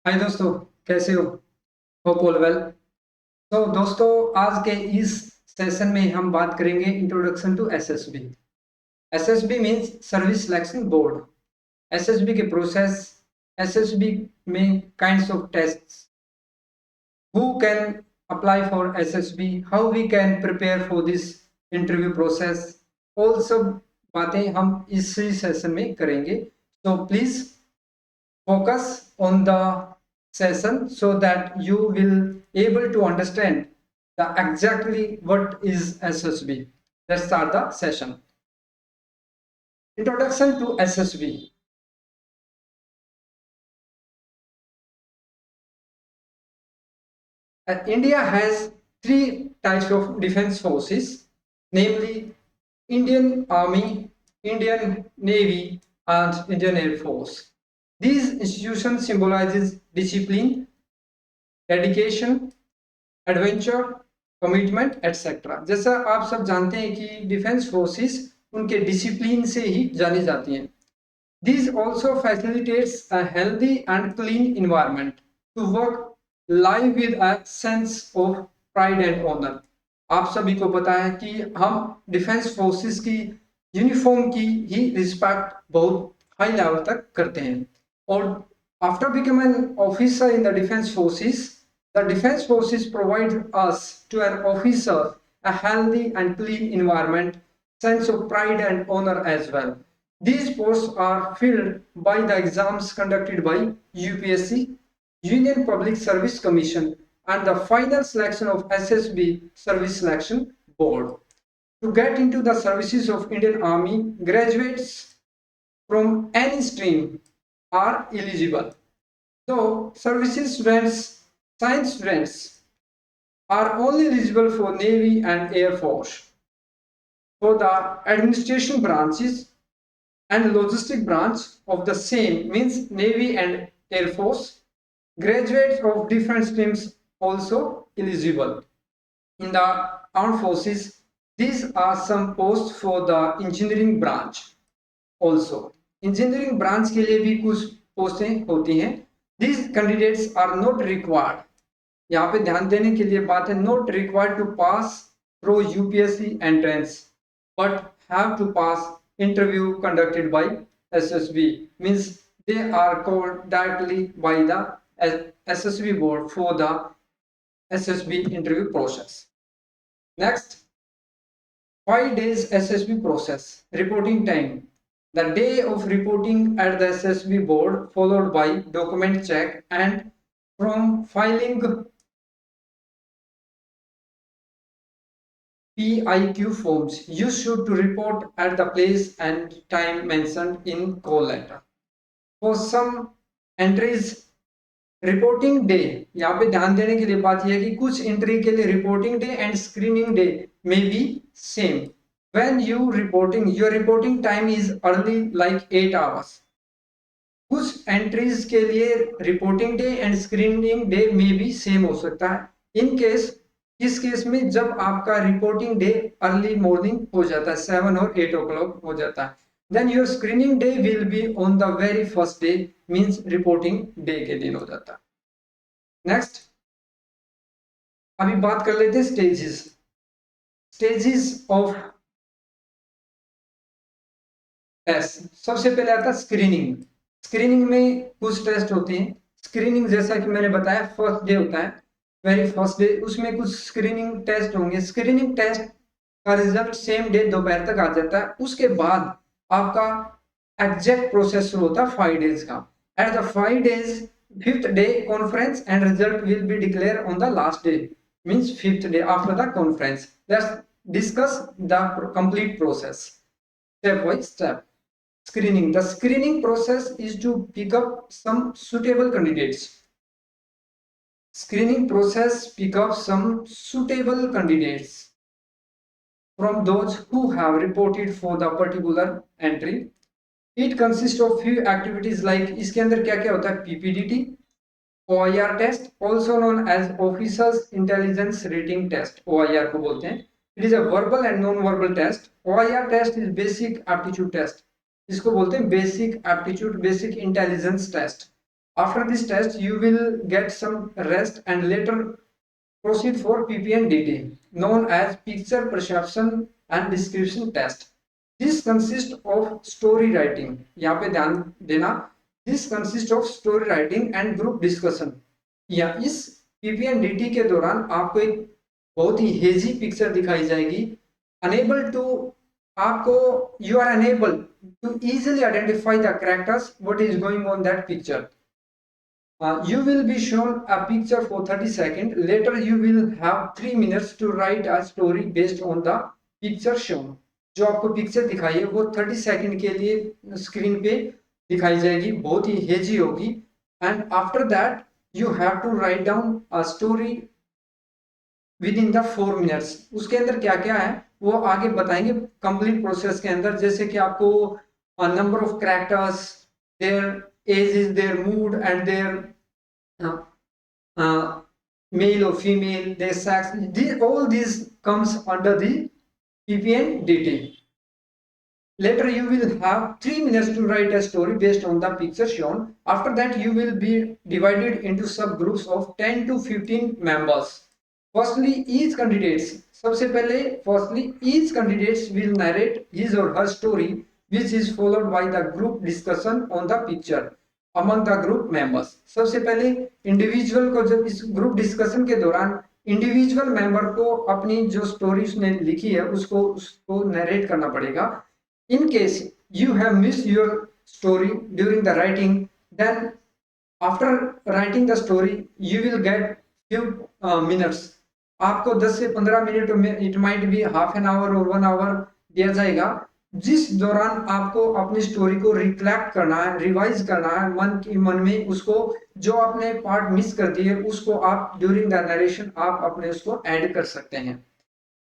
हाय दोस्तों, कैसे हो? Hope all well. तो दोस्तों, आज के इस सेशन में हम बात करेंगे introduction to SSB. SSB means service selection board. SSB के प्रोसेस, एसएसबी में kinds of tests, who can apply for SSB, how we can prepare for this interview process, all सब बातें हम इसी सेशन में करेंगे। तो please focus on the session so that you will able to understand the exactly what is SSB. Let's start the session. Introduction to SSB. India has three types of defense forces, namely Indian Army, Indian Navy, and Indian Air Force. These institutions symbolizes discipline, dedication, adventure, commitment etcetera. जैसा आप सब जानते हैं कि defence forces उनके discipline से ही जानी जाती हैं। This also facilitates a healthy and clean environment to work live with a sense of pride and honour. आप सभी को पता है कि हम डिफेंस फोर्सेस की यूनिफॉर्म की ही रिस्पेक्ट बहुत हाई लेवल तक करते हैं। और after become an officer in the defence forces, the defense forces provide us to an officer a healthy and clean environment, sense of pride and honor as well. These posts are filled by the exams conducted by UPSC, Union Public Service Commission, and the final selection of SSB Service Selection Board. To get into the services of Indian Army, graduates from any stream are eligible. So, services students, science students are only eligible for Navy and Air Force. For the administration branches and logistic branch of the same means Navy and Air Force, graduates of different streams also eligible. In the armed forces, these are some posts for the engineering branch also. Engineering branch के लिए भी कुछ पोस्टें होती हैं। These candidates are not required, यहाँ पे ध्यान देने के लिए बात है, not required to pass through UPSC entrance but have to pass interview conducted by SSB, means they are called directly by the SSB board for the SSB interview process. Next, 5 days SSB process. Reporting time. The day of reporting at the SSB board followed by document check and from filing PIQ forms, you should to report at the place and time mentioned in call letter. For some entries, reporting day, यहाँ पे ध्यान देने के लिए बात यह है कि कुछ एंट्री के लिए reporting day and screening day may be same. When you reporting, your reporting time is early like 8 hours. कुछ एंट्रीज के लिए reporting day and screening day में भी सेम हो सकता है। इन केस, इस केस में जब आपका रिपोर्टिंग डे अर्ली मॉर्निंग हो जाता है, 7 और 8 o'clock हो जाता है, then your screening day will be on the very first day, means reporting day के दिन हो जाता है। नेक्स्ट, अभी बात कर लेते हैं स्टेजेस ऑफ टेस्ट। सबसे पहले आता है स्क्रीनिंग। स्क्रीनिंग में कुछ टेस्ट होते हैं। स्क्रीनिंग जैसा कि मैंने बताया, फर्स्ट डे होता है, वेरी फर्स्ट डे, उसमें कुछ स्क्रीनिंग टेस्ट होंगे। स्क्रीनिंग टेस्ट का रिजल्ट सेम डे दोपहर तक आ जाता है। उसके बाद आपका एग्जैक्ट प्रोसेस शुरू होता है 5 days का। At the 5 days, 5th day conference and result will be declared on the last day, means 5th day after the conference. Let's discuss the complete process step by step. Screening. The screening process is to pick up some suitable candidates. Screening process pick up some suitable candidates from those who have reported for the particular entry. It consists of few activities like, इसके अंदर क्या क्या होता है, PPDT, OIR test, also known as Officers Intelligence Rating Test, OIR को बोलते हैं. It is a verbal and non-verbal test. OIR test is basic aptitude test. इसको बोलते हैं basic aptitude, basic intelligence test. After this test you will get some rest and later proceed for PPNDT, known as Picture Perception and Description Test. This consists of story writing. यहाँ पे ध्यान देना, this consists of story writing and group discussion. या इस PPNDT के दौरान आपको एक बहुत ही हेजी पिक्चर दिखाई जाएगी. Unable to आपको you are unable to easily identify the characters what is going on that picture. You will be shown a picture for 30 seconds. Later you will have 3 minutes to write a story based on the picture shown. जो आपको picture दिखाई है वो 30 second के लिए screen पे दिखाई जाएगी, बहुत ही हेजी होगी. And after that you have to write down a story within the 4 minutes. उसके अंदर क्या क्या है वो आगे बताएंगे कंप्लीट प्रोसेस के अंदर. जैसे कि आपको number of characters, their age is, their mood and their male or female, their sex, all these comes under the PPNDT. Later you will have 3 minutes to write a story based on the picture shown. After that you will be divided into subgroups of 10 to 15 members. Firstly each candidates, सबसे पहले firstly each candidates will narrate his or her story which is followed by the group discussion on the picture among the group members. सबसे पहले individual को, जब इस group discussion के दौरान individual member को अपनी जो स्टोरी उसने लिखी है उसको नरेट करना पड़ेगा. In case you have missed your story during the writing, then after writing the story you will get few minutes. आपको 10 से 15 मिनट में, it might be half an hour और 1 आवर दिया जाएगा, जिस दौरान आपको अपनी स्टोरी को रिफ्लेक्ट करना है, रिवाइज करना है मन में. उसको जो आपने पार्ट मिस कर दिए उसको आप ड्यूरिंग द नरेशन आप अपने उसको ऐड कर सकते हैं.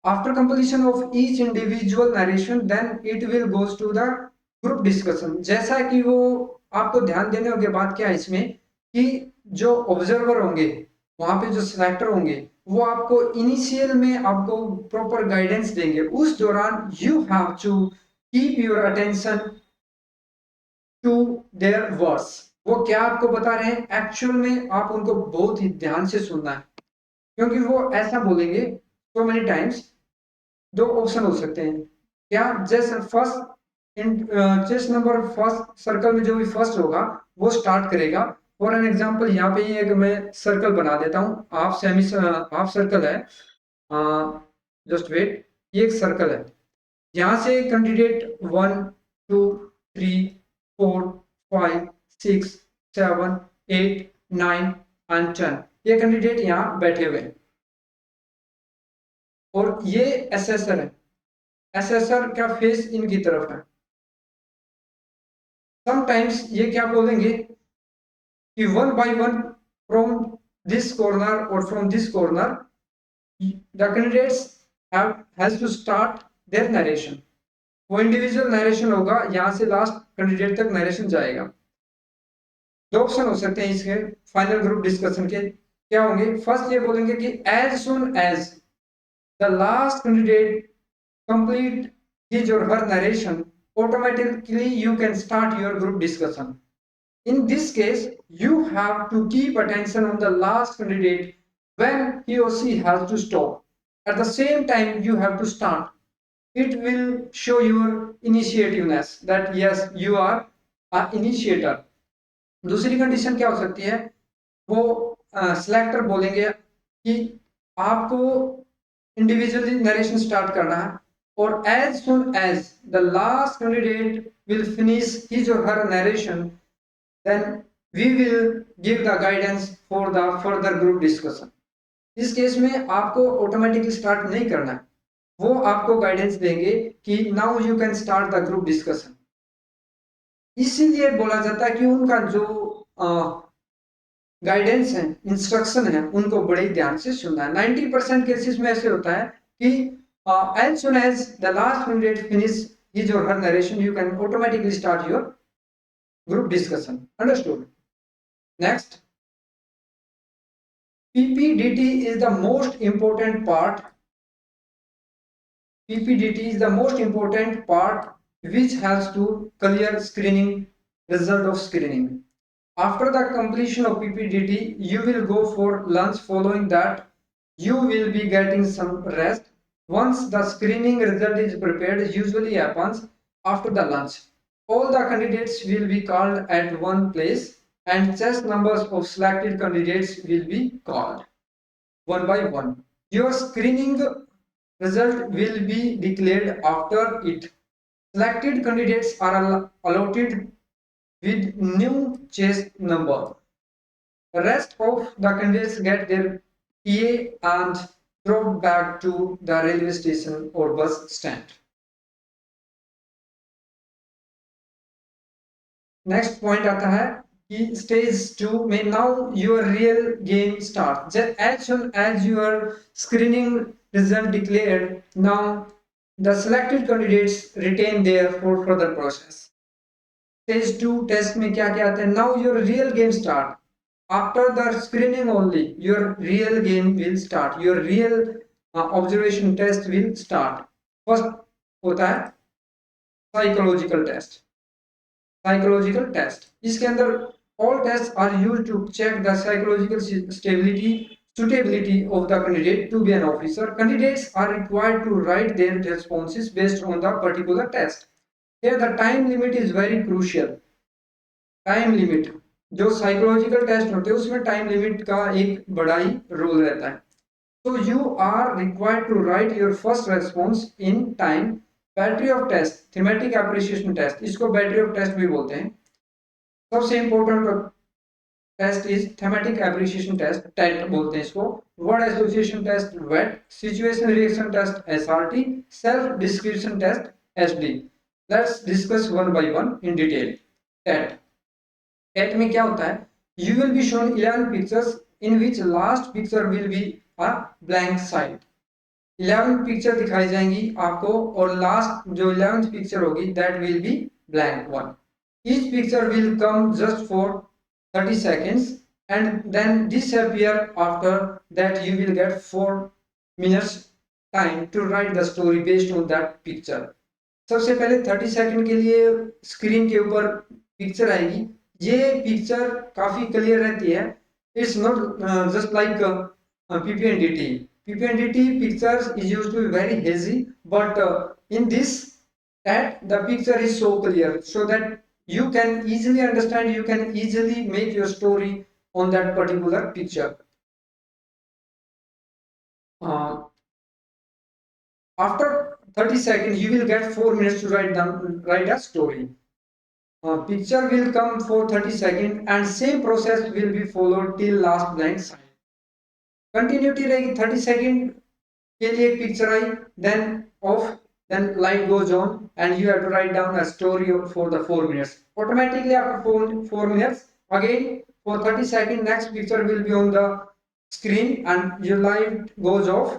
After completion of each individual narration then it will goes to the group discussion. जैसा कि वो आपको ध्यान देने के बाद क्या है इसमें कि जो ऑब्जर्वर होंगे वहां पे जो सिलेक्टर होंगे वो आपको इनिशियल में आपको प्रॉपर गाइडेंस देंगे. उस दौरान you have to keep your attention to their words. वो क्या आपको बता रहे हैं एक्चुअल में आप उनको बहुत ही ध्यान से सुनना है, क्योंकि वो ऐसा बोलेंगे सो मेनी टाइम्स. 2 ऑप्शन हो सकते हैं क्या, जैसे first chest number first circle में जो भी फर्स्ट होगा वो स्टार्ट करेगा. फॉर एन एग्जांपल यहाँ पे एक मैं सर्कल बना देता हूँ, हाफ सर्कल है. जस्ट वेट, ये एक सर्कल है. यहाँ से कैंडिडेट 1 2 3 4 5 6 7 8 9 एंड 10 ये कैंडिडेट यहाँ बैठे हुए हैं. और ये एसेसर है. एसेसर का फेस इनकी तरफ है. समटाइम्स ये क्या बोलेंगे कि 1 by 1 from this corner or from this corner the candidates has to start their narration. वो इंडिविजुअल नरेशन होगा, यहाँ से लास्ट कैंडिडेट तक नरेशन जाएगा. 2 ऑप्शन हो सकते हैं इसके फाइनल ग्रुप डिस्कशन के. क्या होंगे, फर्स्ट ये बोलेंगे कि as soon as the last candidate complete his or her narration, automatically you can start your group discussion. In this case, you have to keep attention on the last candidate when he or she has to stop. At the same time, you have to start. It will show your initiativeness that yes, you are an initiator. दूसरी condition क्या हो सकती है, वो selector बोलेंगे कि आपको individually narration start करना है, और as soon as the last candidate will finish his or her narration, then we will give the guidance for the further group discussion. इस केस में आपको ऑटोमेटिकली स्टार्ट नहीं करना है, वो आपको गाइडेंस देंगे कि now you can start the group discussion. इसीलिए बोला जाता है कि उनका जो गाइडेंस है, इंस्ट्रक्शन है, उनको बड़े ध्यान से सुनना है. 90% केसेस में ऐसे होता है कि as soon as the last candidate finish his or her narration, you can automatically start your group discussion. Understood? Next, PPDT is the most important part. PPDT is the most important part which has to clear screening, result of screening. After the completion of PPDT, you will go for lunch. Following that, you will be getting some rest. Once the screening result is prepared, usually happens after the lunch. All the candidates will be called at one place and chess numbers of selected candidates will be called one by one. Your screening result will be declared after it. Selected candidates are allotted with new chess number. The rest of the candidates get their PA and drop back to the railway station or bus stand. Next point आता है कि stage 2 में now your real game start as soon as your screening result declared now the selected candidates retain their for further process. Stage 2 टेस्ट में क्या क्या आता है? Now your real game start. After the screening only, your real game will start. Your real observation test will start. First होता है psychological test. Psychological test. इसके अंदर all tests are used to check the psychological stability, suitability of the candidate to be an officer. Candidates are required to write their responses based on the particular test. Here the time limit is very crucial. Time limit. जो psychological test होते हैं उसमें time limit का एक बड़ा ही role रहता है. So you are required to write your first response in time. Battery of test, thematic appreciation test, इसको बैटरी ऑफ टेस्ट भी बोलते हैं. सबसे important test is thematic appreciation test, TAT बोलते हैं इसको. वर्ड एसोसिएशन टेस्ट वेट, situation reaction test SRT, self description test SD. Let's discuss one by one in detail. TAT. TAT में क्या होता है? You will be shown 11 pictures in which last picture will be a blank side. 11 picture दिखाई जाएंगी आपको और last जो 11th picture होगी that will be blank one. Each picture will come just for 30 seconds and then disappear. After that you will get 4 minutes time to write the story based on that picture. सबसे पहले 30 second के लिए screen के ऊपर picture आएगी. ये picture काफी clear रहती है. It's not just like PPNDT. PPNDT pictures is used to be very hazy, but in this that the picture is so clear so that you can easily understand, you can easily make your story on that particular picture. After 30 seconds you will get 4 minutes to write a story. Picture will come for 30 seconds and same process will be followed till last blank side. Continuity रहेगी. 30 second के लिए एक picture आई, then off, then light goes on and you have to write down a story for the 4 minutes. Automatically after 4 minutes again for 30 seconds next picture will be on the screen and your light goes off.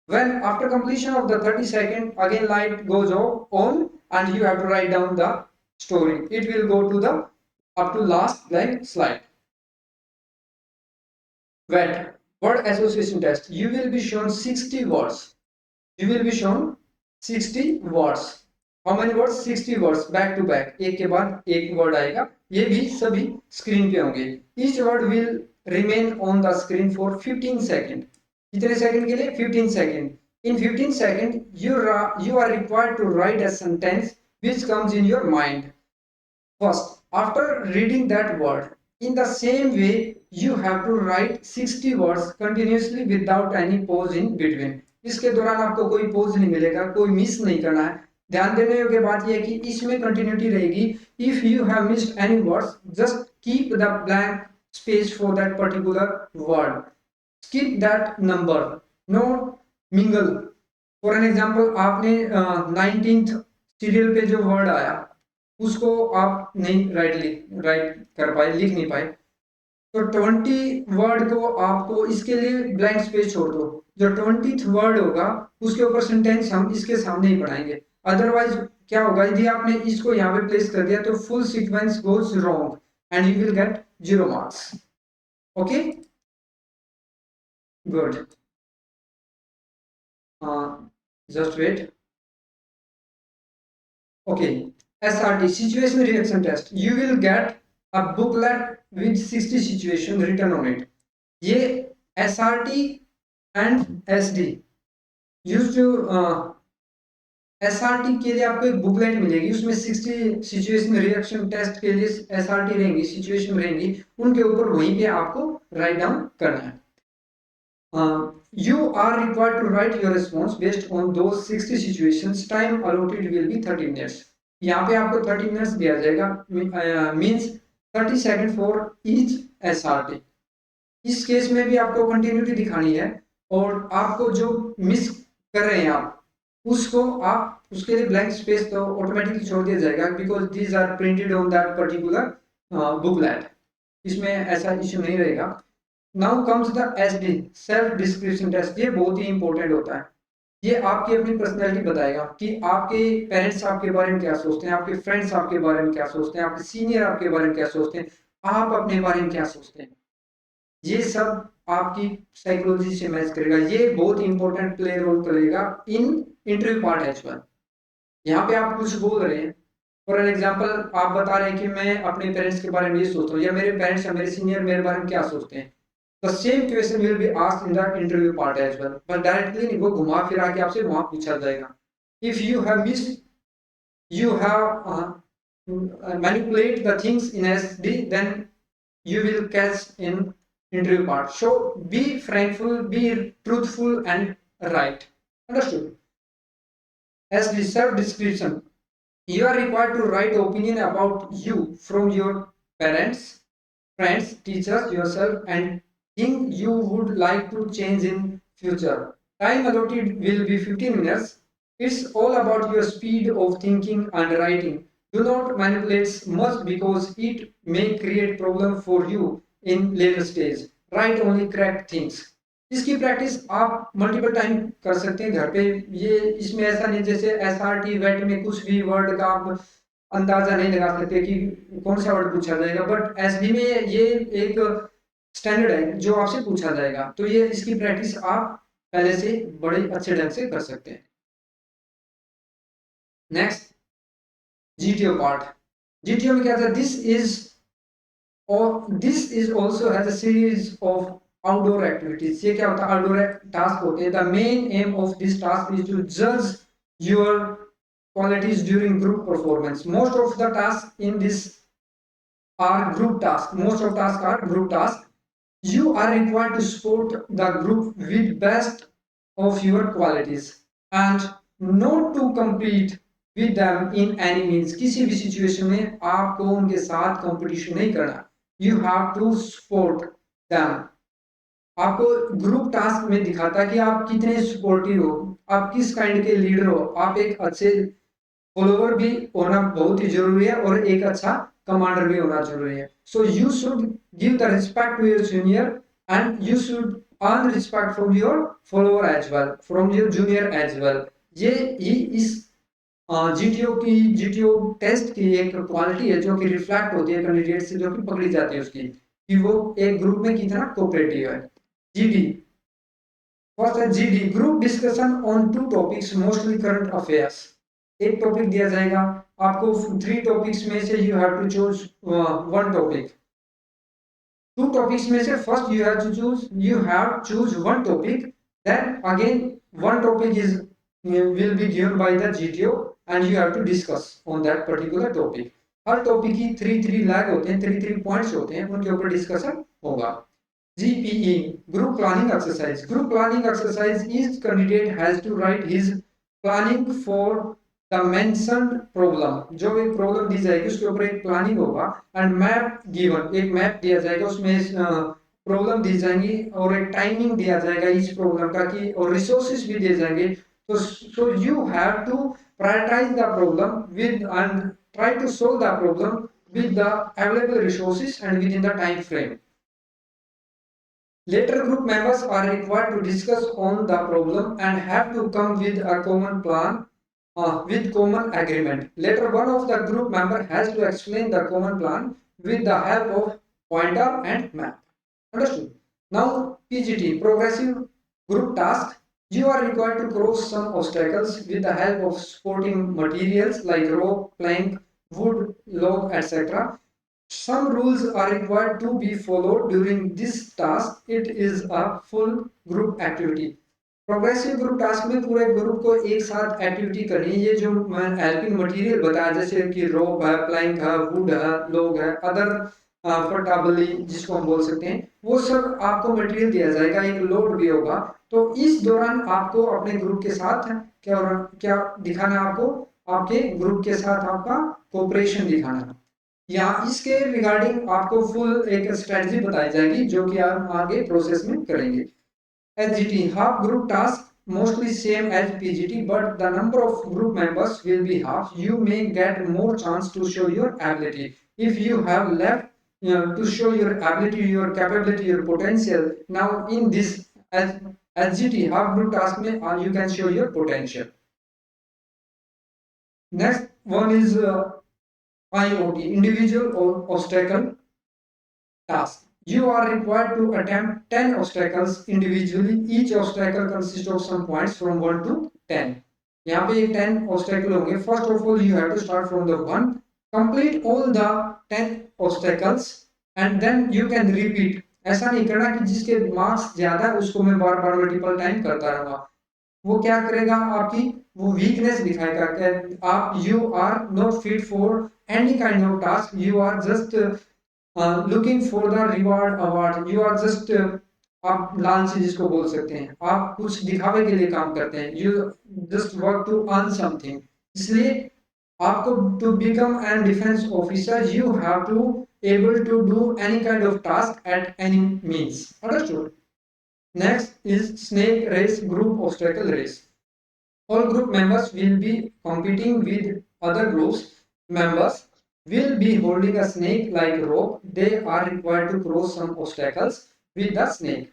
When after completion of the 30 second again light goes off on and you have to write down the story. It will go to the up to last blank slide. Wet. Word association test. You will be shown 60 words. You will be shown 60 words. How many words? 60 words back to back. एक के बाद एक word आएगा. ये भी सभी screen पे होंगे. Each word will remain on the screen for 15 seconds. कितने सेकंड के लिए? 15 seconds. In 15 seconds you are required to write a sentence which comes in your mind. First, after reading that word, in the same way you have to write 60 words continuously without any pause in between. इसके दौरान आपको कोई pose नहीं मिलेगा, कोई miss नहीं करना है. ध्यान देने योग्य बात यह है कि इसमें कंटिन्यूटी रहेगी. If you have missed any words just keep the blank space for that particular word. skip that number, not mingle. For an example आपने 19th सीरियल पे जो वर्ड आया उसको आप नहीं राइट कर पाए, लिख नहीं पाए, तो 20 वर्ड को आपको इसके लिए ब्लैंक स्पेस छोड़ दो. जो 20th वर्ड होगा उसके ऊपर सेंटेंस हम इसके सामने ही पढ़ाएंगे. अदरवाइज क्या होगा, यदि आपने इसको यहाँ पे प्लेस कर दिया तो full sequence goes wrong and you will get 0 marks. Okay, good. Just wait. Okay, SRT, situation reaction test. You will get a booklet with 60 situation written on it. ये SRT and SD used to SRT के लिए आपको एक booklet मिलेगी, उसमें 60 situation reaction test के लिए SRT रहेंगी, सिचुएशन रहेंगी, उनके ऊपर वहीं पे आपको राइट डाउन करना है. You are required to write your response based on those 60 situations. Time allotted will be 30 minutes. यहाँ पे आपको 30 मिनट्स दिया जाएगा, means 30 second for each SRT. इस केस में भी आपको कंटिन्यूटी दिखानी है और आपको जो मिस कर रहे हैं आप उसको आप उसके लिए ब्लैंक स्पेस तो ऑटोमेटिकली छोड़ दिया जाएगा, because these are printed on that particular booklet. इसमें ऐसा इश्यू नहीं रहेगा. Now comes the SD self description test. ये बहुत ही इंपॉर्टेंट होता है. ये आपकी अपनी पर्सनैलिटी बताएगा कि आपके पेरेंट्स आपके बारे में क्या सोचते हैं, आपके फ्रेंड्स आपके बारे में क्या सोचते हैं, आपके सीनियर आपके बारे में क्या सोचते हैं, आप अपने बारे में क्या सोचते हैं. ये सब आपकी साइकोलॉजी से मैच करेगा. ये बहुत इंपॉर्टेंट प्ले रोल करेगा in interview part as well. यहाँ पे आप कुछ बोल रहे हैं, फॉर एग्जांपल आप बता रहे हैं कि मैं अपने पेरेंट्स के बारे में ये सोचता हूँ, या मेरे पेरेंट्स या मेरे सीनियर मेरे बारे में क्या सोचते हैं. The same question will be asked in the interview part as well, but directly वो घुमा फिरा के आपसे वहां पूछा जाएगा. If you have missed, you have manipulate the things in SD, then you will catch in interview part. So be frankful, be truthful and right. Understood? As the self description, you are required to write opinion about you from your parents, friends, teachers, yourself, and thing you would like to change in future. Time allotted will be 15 minutes. It's all about your speed of thinking and writing. Do not manipulate much because it may create problem for you in later stage. Write only correct things. इसकी practice आप multiple time कर सकते हैं घर पे. ये इसमें ऐसा नहीं जैसे SRT वेट में कुछ भी वर्ड का आप अंदाजा नहीं लगा सकते कि कौन सा वर्ड पूछा जाएगा, बट SD में ये एक स्टैंडर्ड है जो आपसे पूछा जाएगा. तो ये इसकी प्रैक्टिस आप पहले से बड़े अच्छे ढंग से कर सकते हैं. Next GTO part. GTO में क्या था, this is also has a series of outdoor activities. ये क्या होता है, आउटडोर टास्क होते हैं. The main aim of this task is to जज your qualities during group performance. Most of the tasks in this are group tasks. Most of tasks are group tasks. You are required to support the group with best of your qualities and not to compete with them in any means. किसी भी situation में आपको उनके साथ competition नहीं करना. You have to support them. आपको group task में दिखाता है कि आप कितने सपोर्टिव हो, आप किस काइंड के लीडर हो. आप एक अच्छे फॉलोवर भी होना बहुत ही जरूरी है और एक अच्छा कमांडर भी होना जरूरी है. So you should give the respect to your junior and you should earn respect from your follower as well, from your junior as well. ये ही इस GTO टेस्ट की एक क्वालिटी है जो कि रिफ्लेक्ट होती है कैंडिडेट से, जो कि पकड़ी जाती है उसकी कि वो एक ग्रुप में कितना कोऑपरेटिव है. GD फर्स्ट है GD group discussion on 2 topics mostly current affairs. एक टॉपिक दिया जाएगा आपको, 3 टॉपिक्स में से you have to choose 1 topic. 2 topics में से first you have choose 1 topic, then again 1 topic is will be given by the GTO and you have to discuss on that particular topic. Her topic की 3 lag होते हैं, 3 points होते हैं, उनके ऊपर discussion होगा. GPE group planning exercise. Group planning exercise each candidate has to write his planning for the mentioned problem. जो भी प्रॉब्लम दी जाएगी उसके ऊपर एक प्लानिंग होगा एंड मैप गिवन, एक मैप दिया जाएगा, उसमें प्रॉब्लम दी जाएंगी और एक टाइमिंग दिया जाएगा इस प्रॉब्लम का कि, और रिसोर्सेज भी दिए जाएंगे. So you have to prioritize the problem with and try to solve the problem with the available resources and within the time frame. Later group members are required to discuss on the problem and have to come with a common plan with common agreement. Later one of the group member has to explain the common plan with the help of pointer and map. Understood? Now PGT progressive group task. You are required to cross some obstacles with the help of supporting materials like rope, plank, wood, log, etc. Some rules are required to be followed during this task. It is a full group activity. Progressive group task में पूरे group को एक साथ activity करनी है। ये जो helping material बताया जैसे कि रोप है, प्लैंक है, वुड है, लोग है, अदर फटाबली जिसको हम बोल सकते हैं, वो सब आपको मटेरियल दिया जाएगा, एक लोड भी होगा। तो इस दौरान आपको अपने ग्रुप के साथ क्या क्या दिखाना है, आपको आपके ग्रुप के साथ आपका कोऑपरेशन दिखाना है। या इसके रिगार्डिंग आपको फुल एक स्ट्रेटजी बताई जाएगी जो कि आप आगे प्रोसेस में करेंगे। HGT half group task mostly same as PGT, but the number of group members will be half. You may get more chance to show your ability if you have left to show your ability, your capability, your potential. Now in this HGT half group task में you can show your potential. Next one is IOT, individual or obstacle task. You are required to attempt 10 obstacles individually. Each obstacle consists of some points from 1 to 10. यहाँ पे 10 obstacle होंगे. First of all, you have to start from the 1. Complete all the 10 obstacles and then you can repeat. ऐसा नहीं करना कि जिसके marks ज्यादा है उसको मैं बार बार मल्टीपल टाइम करता रहूंगा। वो क्या करेगा, आपकी वो वीकनेस दिखाएगा कि आप you are not fit for any kind of task, you are just looking for the reward award, you are just आप लालची जिसको बोल सकते हैं, आप कुछ दिखावे के लिए काम करते हैं, you just work to earn something. इसलिए आपको to become an defence officer you have to able to do any kind of task at any means. Understood? Next is snake race, group obstacle race. All group members will be competing with other groups. Members will be holding a snake like rope. They are required to cross some obstacles with the snake.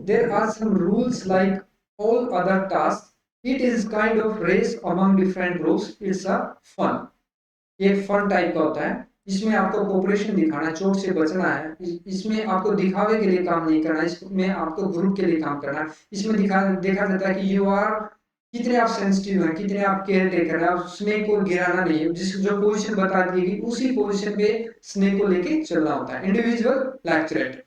There are some rules like all other tasks. It is kind of race among different groups. It's a fun. ये fun type का होता है, इसमें आपको cooperation दिखाना है, चोट से बचना है, इसमें आपको दिखावे के लिए काम नहीं करना, इसमें आपको ग्रुप के लिए काम करना है। इसमें देखा जाता है कि यू आर कितने आप सेंसिटिव हैं, कितने आप केयर टेकर हैं, आप स्नेक को गिराना नहीं है, जिस जो पोजीशन बता दी गई उसी पोजीशन पे स्नेक को लेके चलना होता है। Individual lecturette,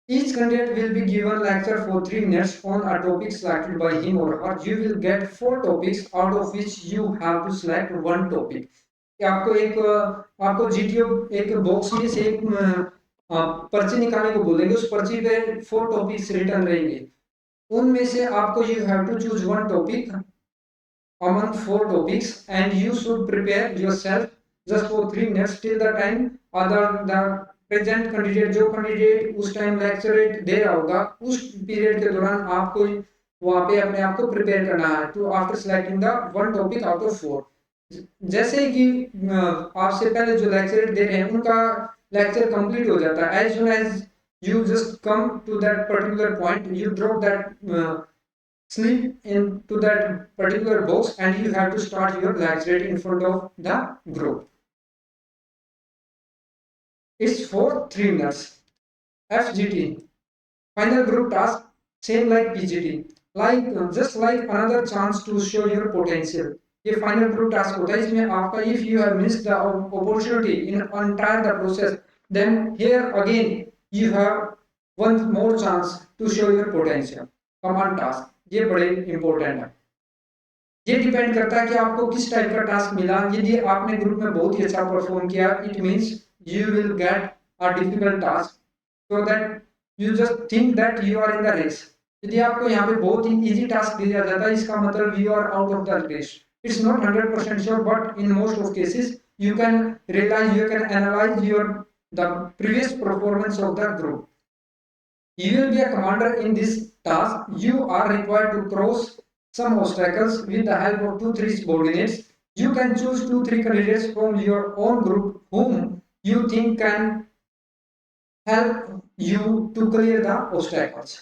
each candidate will be given lecture for 3 minutes on a topic selected by him or her. You will get 4 topics out of which you have to select one topic. आपको GTO एक box में से एक पर्ची निकालने को बोलेंगे, उस पर्ची पे 4 टॉपिक्स रिटर्न रहेंगे, उनमें से आपको you have to choose one topic among 4 topics and you should prepare yourself just for 3 minutes till the time other the present candidate, जो कैंडिडेट उस टाइम लेक्चरेट दे रहा होगा उस पीरियड के दौरान आपको वहां पे अपने आप को प्रिपेयर करना है to after selecting the one topic out of 4। जैसे कि आपसे पहले जो लेक्चरेट दे रहे हैं उनका लेक्चर कंप्लीट हो जाता है, as soon as you just come to that particular point, you drop that slip into that particular box and you have to start your lecture in front of the group. It's for 3 minutes. FGT, final group task, same like PGT, like just like another chance to show your potential. ये final group task होता है, इसमें आपका if you have missed the opportunity in entire the process then here again you have one more chance to show your potential. Command task, ये बड़े important है, ये depend करता है कि आपको किस टाइप का टास्क मिला। यदि आपने ग्रुप में बहुत ही अच्छा परफॉर्म किया, it means you will get a difficult task so that you just think that you are in the race. यदि आपको यहाँ पे बहुत ही इजी टास्क दिया जाता है, इसका मतलब you are out of the race. It's not 100% sure, but in most of cases, you can realize, you can analyze the previous performance of the group. You will be a commander in this task. You are required to cross some obstacles with the help of 2-3 subordinates. You can choose 2-3 candidates from your own group whom you think can help you to clear the obstacles.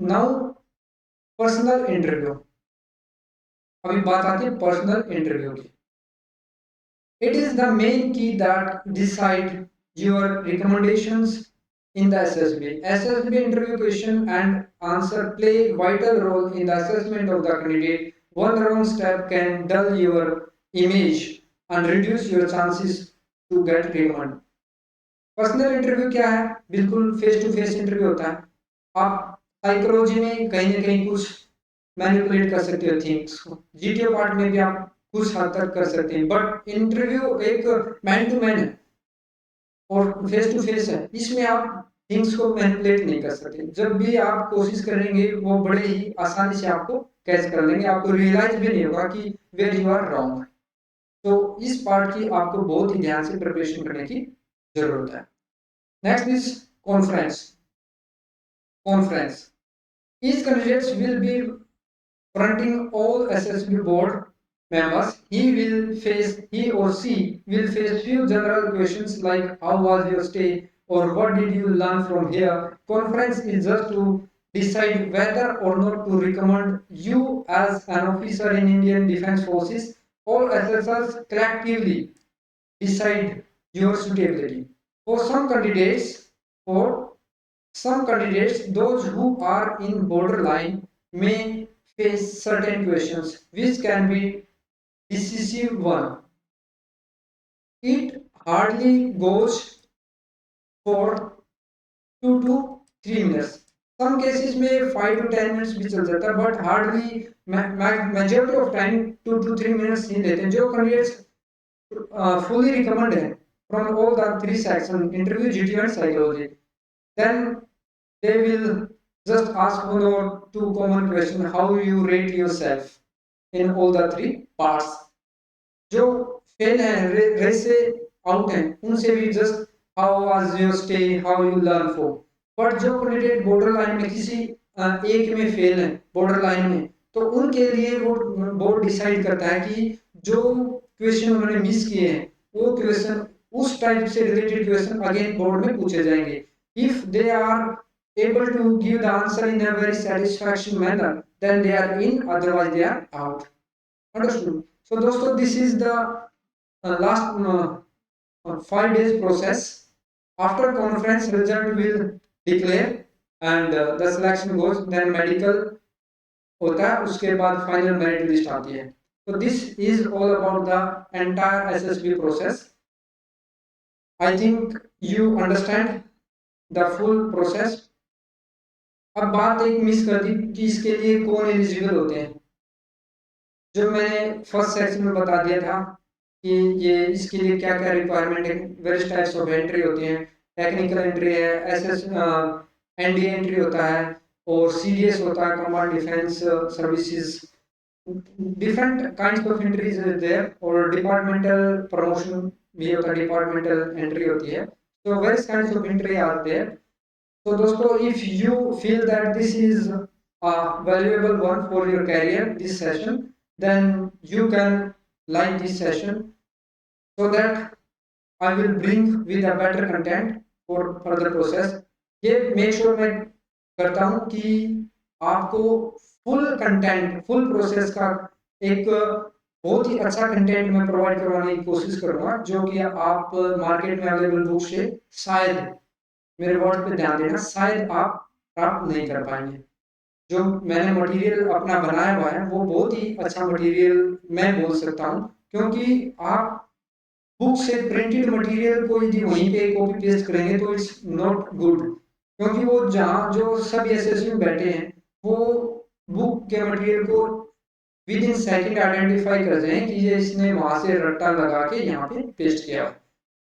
Now, personal interview. अभी बात आती है personal interview की। It is the main key that decide your recommendations in the SSB. SSB interview question and answer play vital role in the assessment of the candidate. One wrong step can dull your image and reduce your chances to get recommended. Personal interview क्या है? बिल्कुल face to face interview होता है। आप psychology में कहीं ना कहीं कुछ मैनिपुलेट कर सकते हो थिंग्स को, जीटीओ पार्ट में भी आप कुछ हद तक कर सकते हैं, बट इंटरव्यू एक मैन टू मैन है और फेस टू फेस है, इसमें आप थिंग्स को मैनिपुलेट नहीं कर सकते। जब भी आप कोशिश करेंगे वो बड़े ही आसानी से आपको कैच कर लेंगे, आपको रियलाइज भी नहीं होगा कि वेयर यू आर रॉन्ग। तो इस पार्ट की आपको बहुत ही ध्यान से प्रिपरेशन करने की जरूरत है। Next is conference. Conference, each candidates will be fronting all SSB board members. He or she will face few general questions like how was your stay or what did you learn from here. Conference is just to decide whether or not to recommend you as an officer in Indian Defence Forces. All assessors collectively decide your suitability. For some candidates, those who are in borderline may face certain questions which can be decisive one. It hardly goes for 2 to 3 minutes. Some cases में 5 to 10 minutes भी चल जाता है, but hardly majority of time 2 to 3 minutes नहीं लेते। जो candidates fully recommend है from all the 3 sections, interview, GTO and psychology, then they will just ask one or two common questions. How you rate yourself in all the 3 parts. जो fail हैं, race से out हैं, उनसे भी just how was your stay, how you learn for. But जो candidate border line में किसी एक में फेल है, बॉर्डर लाइन में, तो उनके लिए वो बोर्ड डिसाइड करता है कि जो क्वेश्चन उन्होंने मिस किए हैं वो क्वेश्चन उस टाइप से रिलेटेड क्वेश्चन अगेन बोर्ड में पूछे जाएंगे। If they are able to give the answer in a very satisfactory manner, then they are in, otherwise they are out. Understood? So दोस्तों, this is the last 5 days process. After conference, result will declare and the selection goes, then medical होता है, उसके बाद final merit list आती है। So this is all about the entire SSB process. I think you understand the full process. अब बात एक miss कर दी कि इसके लिए कौन एलिजिबल होते हैं। जो मैंने फर्स्ट सेक्शन में बता दिया था कि ये इसके लिए क्या क्या रिक्वायरमेंट है, वेरियस टाइप्स ऑफ एंट्री होती हैं। टेक्निकल एंट्री है, एसएस एनडीए एंट्री होता है और सीडीएस होता है, command defence services. Different kinds of entries is there और डिपार्टमेंटल प्रमोशन भी होता है, डिपार्टमेंटल एंट्री होती है। तो वेरियस काइंड्स ऑफ एंट्री आते हैं। तो दोस्तों, if you feel that this is a valuable one for your career, this session, then you can like this session so that I will bring with a better content for further process. ये make sure मैं करता हूँ कि आपको full content, full process का एक बहुत ही अच्छा कंटेंट मैं प्रोवाइड करवाने की कोशिश करूँगा, जो कि आप मार्केट में अवेलेबल बुक से शायद, मेरे वर्ड पे ध्यान देना, शायद आप प्राप्त नहीं कर पाएंगे। जो मैंने मटेरियल अपना बनाया हुआ है वो बहुत ही अच्छा मटेरियल मैं बोल सकता हूँ, क्योंकि आप बुक से प्रिंटेड मटेरियल को यदि वहीं पे कॉपी पेस्ट करेंगे तो इट्स नॉट गुड, क्योंकि वो जहाँ जो सब एसएससी में बैठे हैं वो बुक के मटेरियल को विद इन सेकंड आइडेंटिफाई कर जाए कि ये इसने वहां से रट्टा लगा के यहाँ पे पेस्ट किया।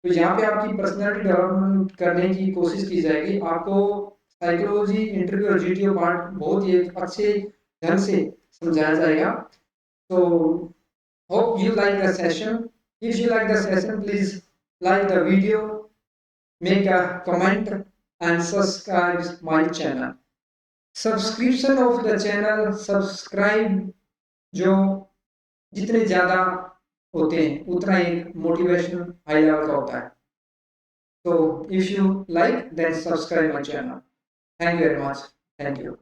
तो यहाँ पे आपकी पर्सनैलिटी डेवलपमेंट करने की कोशिश की जाएगी। आपको साइकोलॉजी, इंटरव्यू और जीटीओ पार्ट बहुत ही अच्छे ढंग से समझाया जाएगा। तो hope you like the session. If you like the session, please like the video, make a comment and subscribe my channel. Subscription of the channel, subscribe जो जितने ज्यादा होते हैं उतना एक मोटिवेशन हाई लेवल का होता है। So if you like, then subscribe my channel. Thank you very much. Thank you.